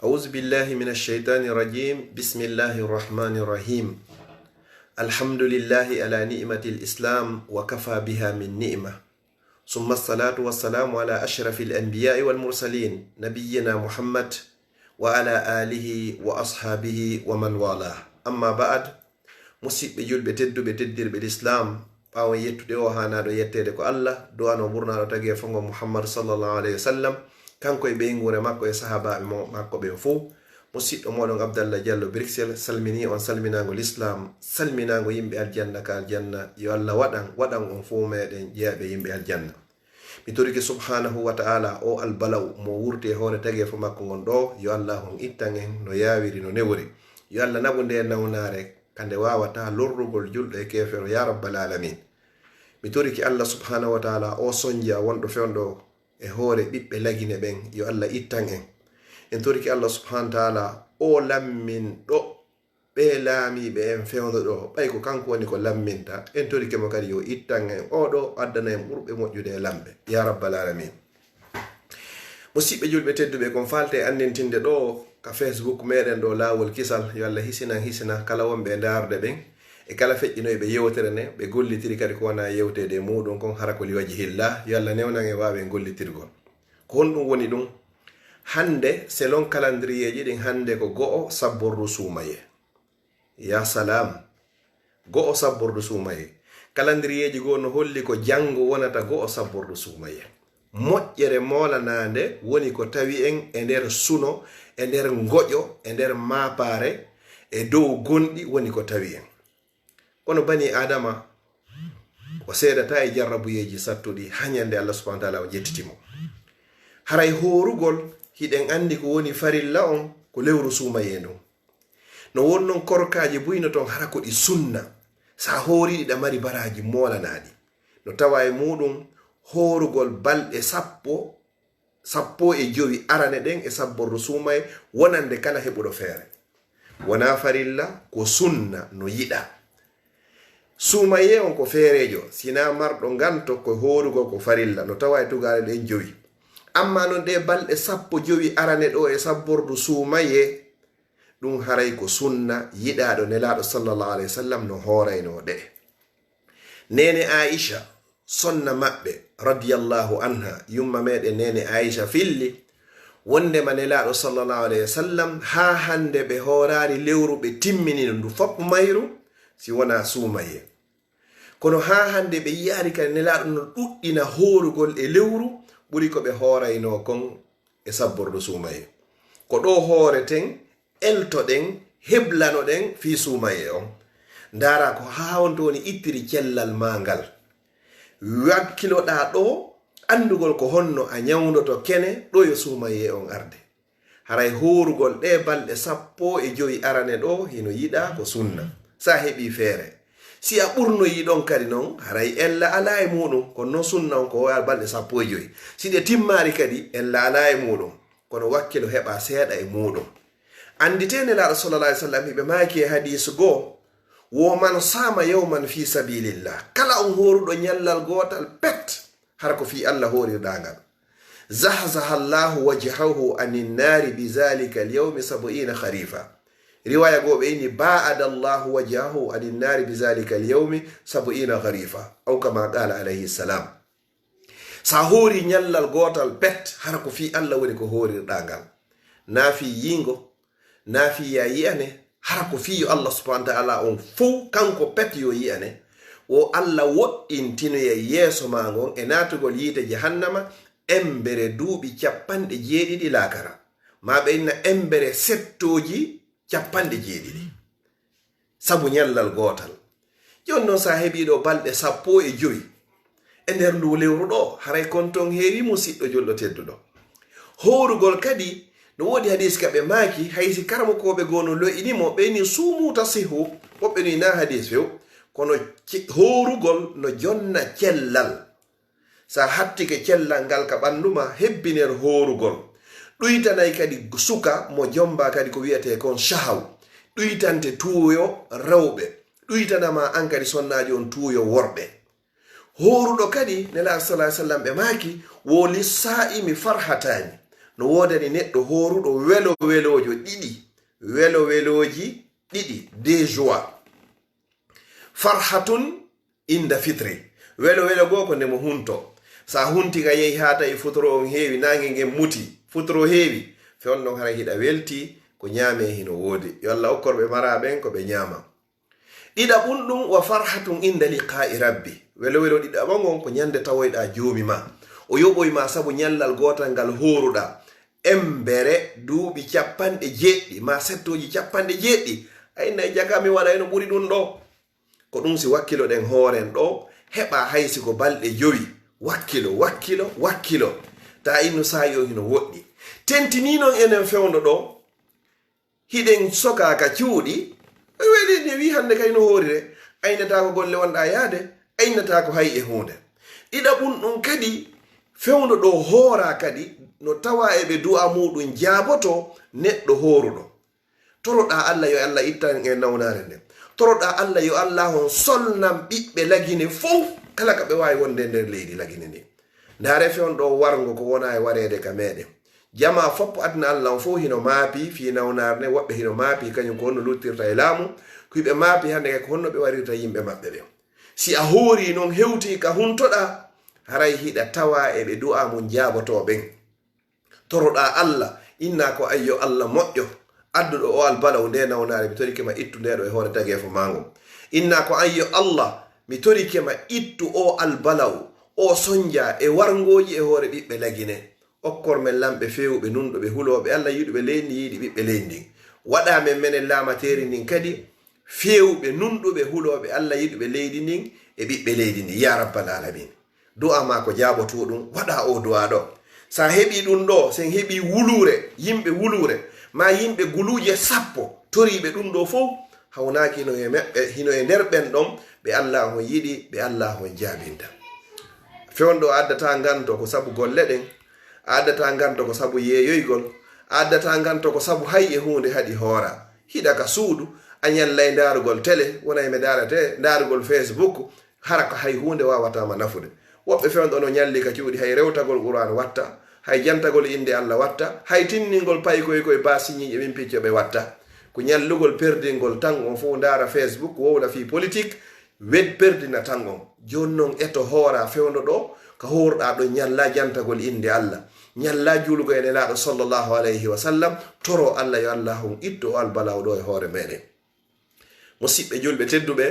أعوذ بالله من الشيطان الرجيم بسم الله الرحمن الرحيم الحمد لله على نعمة الإسلام وكفى بها من نعمة ثم الصلاة والسلام على أشرف الأنبياء والمرسلين نبينا محمد وعلى آله وأصحابه ومن والاه أما بعد musidɓe julɓe tedduɓe teddirɓe l'islam ɓawo yettude o hanaɗo yettede ko Allah du'ano ɓurnaɗo tagi e fongo Muhammad sallallahu alayhi wa sallam kanko e ɓeygure makko e sahabaɓe makko ɓe fo musidɗo moɗon Abdallah Diallo Bruxelles salmini on salminago l'islam salminago yimɓe aljanna ka aljanna yo Allah waɗan on fo meɗen jeeyaɓe yimɓe aljanna mi toriki subhanahu wa ta'ala o albalaw mo wurti e hoore tagi e fo makko gon ɗo yo Allah on ittan en no yawiri no newori yo Allah naɓu nde nawnare kande wawata lorrugol julɗo e kefero ya rabbal alamin mi toriki Allah subhanahu wa ta'ala o sonja wonɗo fewɗo e hoore ɓiɓɓe lagine ɓen yo Allah ittan en toriki Allah subhanahu wa ta'ala o lammin ɗo ɓe laamiɓe en fewdo ɗo ɓay ko kanko woni ko lamminta en toriki mo kadi yo ittan en oɗo addana en ɓurɓe moƴƴude e lamɓe ya rabbal alamin musidɓe julɓe tedduɓe kon falte andintinde ɗo ka Facebook meɗen ɗo lawol kisal yo Allah hisina kala wonɓe e darde ɓen e kala feƴƴinoyɓe yewtere ne ɓe gollitiri kadi ko wona yewtede muɗum kon hara ko liwaji hilla yo Allah newnan e wawi gollitirgol ko honɗum woni ɗum hande selon calendrier ji ɗin hande ko go'o sabbordu sumaye ya salam go'o sabbordu sumaye calendrier ji goo no holli ko janggo wonata go'o sabbordu sumaye moƴƴere molanande woni ko tawi en e nder suno e nder ngoƴo e nder mapare e dow gonɗi woni ko tawi en kono bani adama o seedata e jarrabuyeji sattuɗi hañande Allah subhanahu wa ta'ala o jettitimo haray horugol hiɗen andi ko woni farilla on ko lewru sumaye ndun no wonnon korkaji buyno ton hara ko ɗi sunna sa horiɗi ɗa mari baraji molanaɗi no tawa e muɗum horugol balɗe sappo e jowi arane ɗen e sabbordu sumaye wonande kala heɓuɗo feere wona farilla ko sunna no yiɗa sumaye on ko feerejo sina marɗo nganto ko horugol ko farilla no tawa e tugale ɗen jowi amma non ɗe balɗe sappo jowi arane ɗo e sabbordu sumaye ɗum haray ko sunna yiɗaɗo nelaɗo sallallahu alayhi wa sallam no horayno ɗe nene Aisha sonna maɓɓe radiyallahu anha yumma meɗen nene Aisha filli wondema nelaɗo sallallahu alayhi wa sallam ha hande ɓe horari lewru ɓe timminino ndu foppu mayru si wona sumaye kono ha hande ɓe yiyari kadi nelaɗo no ɗuɗɗina horugol e lewru ɓuri ko ɓe horayno kon e sabbordu sumaye ko ɗo horeten eltoɗen heblanoɗen fi sumaye on ndara ko ha wonto woni ittiri cellal mangal wakkiloɗa ɗo andugol ko honno a nyawdoto kene ɗo yo sumaye on arde haray horugol ɗe balɗe sappo e joyi arane ɗo hino yiɗa ko sunna sa heɓi feere si a ɓurno yiɗon kadi noon haray ella ala e muɗum kono noon sunna on ko balɗe sappo e joyi si ɗe timmari kadi ella ala e muɗum kono wakkilo heɓa seeɗa e muɗum anditene laɗo sallallahu alaihi wasallam hiɓe maki e hadisu goo wo man sama yawman fi sabilillah kala on horuɗo nyallal gotal pet har ko fi Allah horirɗagal zahzaha Allahu wajhahu anin nari bizalika al-yawmi 70 kharifa riwaya go be ni ba'ada Allahu wajhahu anin nari bizalika al-yawmi 70 kharifa aw kama qala alayhi salam sa hori nyallal gotal pet har ko fi Allah woni ko horirɗagal nafi yingo nafi ya yiyane hara ko fiyo Allah subhanahu wa ta'ala on fou kanko pet yo yiyane wo Allah woɗɗintino e yeeso mangon e natugol yiite jahannama embere duuɓi 70 lakara ma ɓeyna embere settoji 70 sabu nyallal gotal jon noon sa heɓiɗo balɗe sappo e joyi e nder ndu lewru ɗo haray konton heewi musidɗo julɗo tedduɗo horugol kadi no wodi hadis kaɓe maki haysi karamo koɓe gono loyinimo ɓeni sumuta sihu woɓɓe ni na hadis few kono horugol no jonna cellal sa hattike cellal ngal ka ɓanduma hebbiner horugol ɗuytanay kadi suka mo jomba kadi ko wiyete kon shahaw ɗuytante tuuyo rewɓe ɗuytanama an kadi sonnaji on tuuyo worɓe horuɗo kadi nela sallallahu alaihi wasallam ɓe maki wo lissa'imi farhatani no wodani neɗɗo horuɗo welowelojo ɗiɗi weloweloji ɗiɗi de joie. Farhatun inda fitri, welo goo ko nde mo hunto. Sa hunti ka yehi ha tawi futoro on heewi, nange ngen muti, futoro heewi, fewn ɗon hara hiɗa welti ko ñaame hino woodi. Yo Allah okkorɓe maraɓen ko ɓe ñaama. Ɗiɗaɓum ɗum wa farhatun inda liqa'i rabbi, welo ɗiɗaɓon on ko ñande tawoyɗa joomi ma, o yoɓoyma sabu ñallal gotal ngal horuɗa embere duuɓi 70 ma settoji 70. Aynayi jaga mi waɗa eno ɓuri ɗum ɗo. Ko ɗum si wakkilo ɗen hooren ɗo heɓa haysi ko balɗe 5 wakkilo ta innu sayo hino woɗɗi. Tentini non enen fewndo ɗo hiɗen sokaka cuuɗi weɗi nde wi hande kayno hoorire aynata ko golle wonɗa yaade, aynata ko hay e hunde. Ɗiɗaɓum ɗum kadi fewndo ɗo hoora kadi no tawa eɓe du'a muɗum jaaboto neɗɗo horuɗo. Toroɗa Allah yo Allah ittan e nawnare nden. Toroɗa Allah yo Allah on solnam ɓiɓɓe lagine fof kala ka ɓe wawi wonde nder leydi lagine ndi. Ndare fewn ɗo wargo ko wona e warede ka meɗen. Jama foppo adna Allah on fof hino maapi fi nawnare nde, woɓɓe hino maapi kañum ko honno luttirta e laamu, kuɓe maapi hande kay ko honno ɓe warirta yimɓe maɓɓe ɓe. Si a hoori noon hewti ka huntoɗa haray hiɗa tawa eɓe du'a mum jaabotoɓen. Toroɗa Allah inna ko ayyo Allah moƴƴo adduɗo o albalaw nde nawnare mi torike ma ittu ndeɗo e hoore tagefo mango. Inna ko ayyo Allah mi torike ma ittu o albalaw o sonja e wargoji e hoore ɓiɓɓe lagine. Okkor men lamɓe fewɓe nunɗoɓe huloɓe Allah yiɗuɓe leydi yiɗi ɓiɓɓe leydi. Waɗa men menen laamateri ndin kadi fewɓe nunɗuɓe huloɓe Allah yiɗuɓe leydi ndin e ɓiɓɓe leydi ndi ya rabbal alamin. Du'a ma ko jaabotoɗum waɗa o du'a ɗo. Sa heɓi ɗum ɗo sen heɓi wulure, yimɓe wulure ma yimɓe guluje 10 toriɓe ɗum ɗo fof hawnaki hino e nder ɓen ɗon ɓe Allah hon yiɗi, ɓe Allah hon jaabinta. Fewndo addata nganto ko sabu golle ɗen, addata nganto ko sabu yeeyoygol, addata nganto ko sabu hay e hunde haɗi hoora. Hiɗa ka suudu a ñallay ndarugol télé wona e me darate ndarugol Facebook hara ko hay hunde wawatama nafude. Woɓɓe fewndo no ñalli ka cuuɗi hay rewtagol Qur'an watta, hay jantagol inde Allah watta, hay tinningol paykoy koye basiñiƴe min piccoɓe watta. Ko ñallugol perdingol tan on fof ndara Facebook wowla fi politique wed perdina tan on. Joni noon eto hoora fewndo ɗo ko horɗa ɗo ñalla jantagol inde Allah, ñalla julugo e nelaɗo sallllahu alayhi wa sallam. Toro Allah yo Allah on itto o albalaw ɗo e hoore meɗen. Musidɓe julɓe tedduɓe,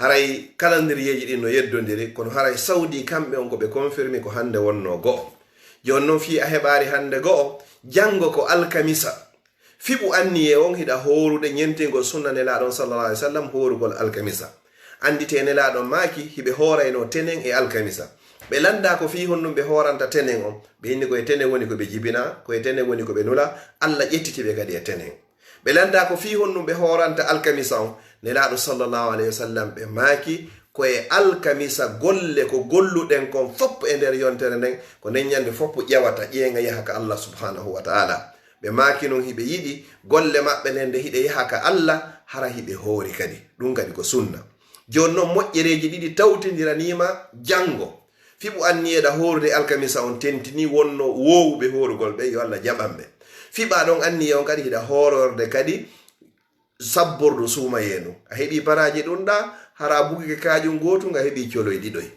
haray calendrieji ɗin no yeddodiri, kono haray Saudi kamɓe on ko ɓe confirmi ko hande wonno go'o. Joni noon fi a heɓari hande go'o, jango ko alkamisa. Fiɓu anniye on hiɗa horude ñentingol sunna nelaɗon sallallahu alaihi wasallam horugol alkamisa. Andite nelaɗon maki hiɓe horayno tenen e alkamisa. Ɓe landa ko fi honnum ɓe horanta tenen on, ɓe inni koye tenen woni ko ɓe jibina, koye tenen woni ko ɓe nula, Allah ƴettitiɓe kadi e tenen. Ɓe landa ko fi honnum ɓe horanta alkamisa on, nelaɗo sallallahu alaihi wasallam ɓe maki koye alkamisa golle ko golluɗen kon foppo e nder yontere nden ko nden ñande foppo ƴewata ƴeenga yaha ka Allah subhanahu wa ta'ala. Ɓe maki noon hiɓe yiɗi golle maɓɓe nden nde hiɗe yaha ka Allah hara hiɓe hoori kadi ɗum kadi ko sunna. Joni noon moƴƴereji ɗiɗi tawtidiranima jango. Fiɓu anniyeɗa horude alkamisa on tentini wonno wowuɓe horugol ɓe yo Allah jaɓanɓe. Fiɓa ɗon anniye on kadi hiɗa hororde kadi sabbordu suumayenu. A heɓi paraji ɗum ɗa hara bugike kajum gotu nga heɓi coloy ɗiɗoy.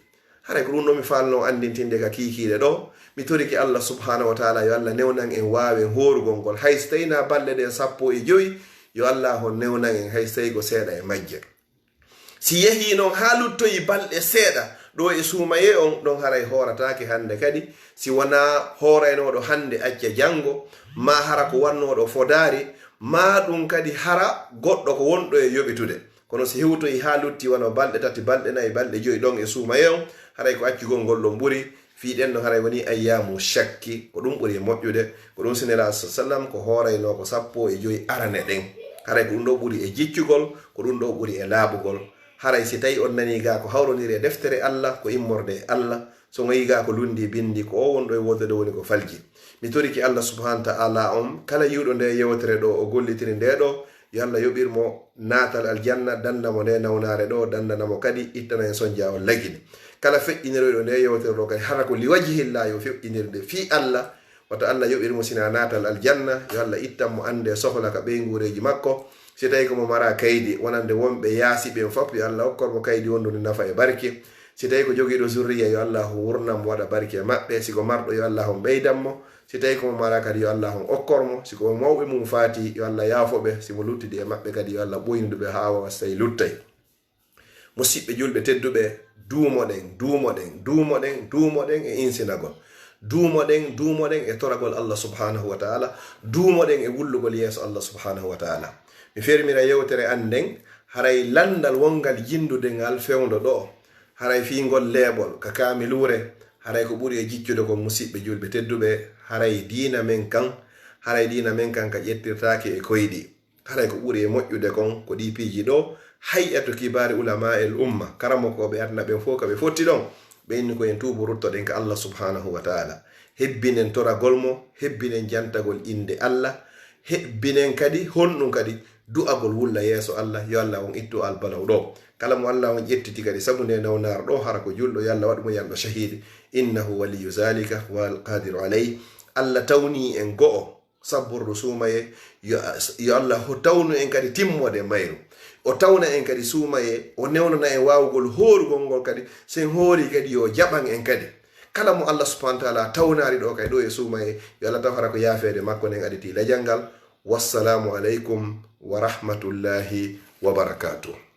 Hara ko ɗum ɗo mi falno andintinde ka kikiɗe ɗo. Mi toriki Allah subhanahu wa ta'ala yo Allah newnan en wawen horugol ngol hay so tawi na balɗe ɗe 15 yo Allah hon newnan en hay so tawi ko seeɗa e majje. Si yehi noon ha luttoyi balɗe seeɗa ɗo e suumaye on ɗon haray horatake hande kadi si wona horaynoɗo hande acca jango ma hara ko wannoɗo fodari ma ɗum kadi hara goɗɗo ko wonɗo e yoɓitude. Kono si hewtoyi ha lutti wona balɗe 3 balɗe 4 balɗe 5 ɗon e suumaye on haray ko accugol ngol ɗon ɓuuri fiɗen no haray woni ayyamu shakki ko ɗum ɓuuri e moƴƴude ko ɗum sinela sallam ko horayno ko 15 arane ɗen haray ko ɗum ɗo ɓuuri e jiccugol ko ɗum ɗo ɓuuri e laaɓugol. Haray si tawi on nani ga ko hawrodiri e deftere Allah ko immorde Allah, so ngayi ga ko lundi bindi ko o wonɗo e wodde ɗo woni ko falji. Mi toriki Allah subhanahu wa ta'ala on kala yiwɗo nde yewtere ɗo o gollitiri nde ɗo yo Allah yoɓirmo natal aljanna, dandamo nde nawnare ɗo, dandanamo kadi ittana en sonja on lagine. Kala feƴƴiniroyɗo nde yewtere ɗo kadi hara ko liwajihillah yo feƴƴinirde fi Allah wato Allah yoɓir mo sina natal aljanna, yo Allah ittan mo ande sohla ka ɓey ngureji makko. si tawi ko mo mara kaydi wonande wonɓe yaasi ɓen fof yo Allah hokkor mo kaydi wondude nafa e barke. si tawi ko jogiiɗo zurriya yo Allah wurnam waɗa barke maɓɓe. siko marɗo yo Allah ɓeydanmo. si tawi ko mo mara kadi yo Allah okkormo. siko mawɓe mum faati yo Allah yaafoɓe. simo luttidi e maɓɓe kadi yo Allah ɓoynuduɓe haa wawa so tawi luttay. musidɓe julɓe tedduɓe, duumoɗen e insinagol, duumoɗen e toragol Allah subhanahu wa ta'ala, duumoɗen e wullugol yeeso Allah subhanahu wa ta'ala. mi fermira yewtere anden haray landal wongal jindudengal fewndo ɗo, haray fingol leeɓol ka kamilure, haray ko ɓuri e jiccude ko musidɓe julɓe tedduɓe, haray diina men kan ka ƴettirtaki e koyɗi. haray ko ɓuri e moƴƴude kon ko ɗi piiji ɗo hay'atu kibari ulama el umma, karamokoɓe adna ɓen fof kaɓe fotti ɗon ɓe inni ko en tuubo ruttoɗen ka Allah subhanahu wa ta'ala. hebbinen toragol mo, hebbinen jantagol inde Allah, hebbinen kadi honɗum kadi du'agol wulla yeeso Allah. yo Allah on ittu albalaw ɗo, kala mo Allah on ƴettiti kadi sabu nde nawnar ɗo hara ko julɗo yo Allah waɗumo yanɗo shahidi. innahu waliyu zalika wal qadiru alayh. Allah tawni en go'o sabburdu suumaye, yo Allah ho tawnu en kadi timmode mayru, o tawna en kadi suumaye, o newnana en wawugol hoorugol ngol kadi sen hoori kadi yo jaɓan en kadi. kala mo Allah subhanahu wa ta'ala tawnari ɗo kay ɗo e suumaye yo Allah taw hara ko yaafede makko nen aditi lejal ngal. wassalamu aleykum wa rahmatullahi wa barakatuh.